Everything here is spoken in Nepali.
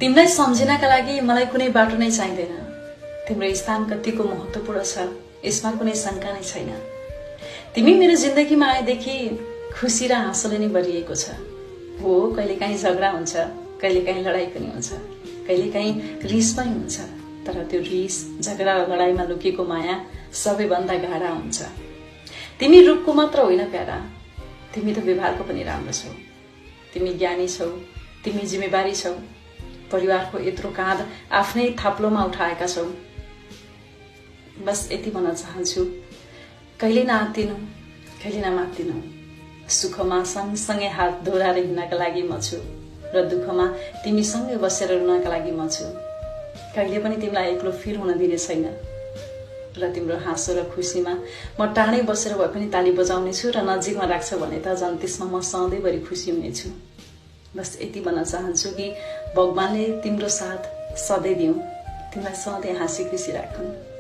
तिमीलाई सम्झिनका लागि मलाई कुनै बाटो नै चाहिँदैन। तिम्रो स्थान कतिको महत्त्वपूर्ण छ यसमा कुनै शंका नै छैन। तिमी मेरो जिन्दगीमा आएदेखि खुसी र हाँसोले नै भरिएको छ। हो, कहिलेकाहीँ झगडा हुन्छ, कहिलेकाहीँ लडाई पनि हुन्छ, कहिलेकाहीँ रिस पनि हुन्छ, तर त्यो रिस झगडा र लडाईमा लुकेको माया सबैभन्दा गाढा हुन्छ। तिमी रूपको मात्र होइन प्यारा, तिमी त व्यवहारको पनि राम्रो छौ। तिमी ज्ञानी छौ, तिमी जिम्मेवारी छौ, परिवारको यत्रो काँध आफ्नै थाप्लोमा उठाएका छौ। बस यति भन्न चाहन्छु, कहिले नआत्तिनु, कहिले नमात्तिनु। सुखमा सँगसँगै हात दोहोऱ्याएर हिँड्नका लागि म छु र दुःखमा तिमीसँगै बसेर रुनका लागि म छु। कहिले पनि तिमीलाई एक्लो फिल हुन दिने छैन र तिम्रो हाँसो र खुसीमा म टाढै बसेर भए पनि ताली बजाउने छु र नजिकमा राख्छ भने त झन् त्यसमा म सधैँभरि खुसी हुनेछु। बस यति भन्न चाहन्छु कि भगवानले तिम्रो साथ सधैँ दिउँ, तिमीलाई सधैँ हाँसी खुसी राखुन्।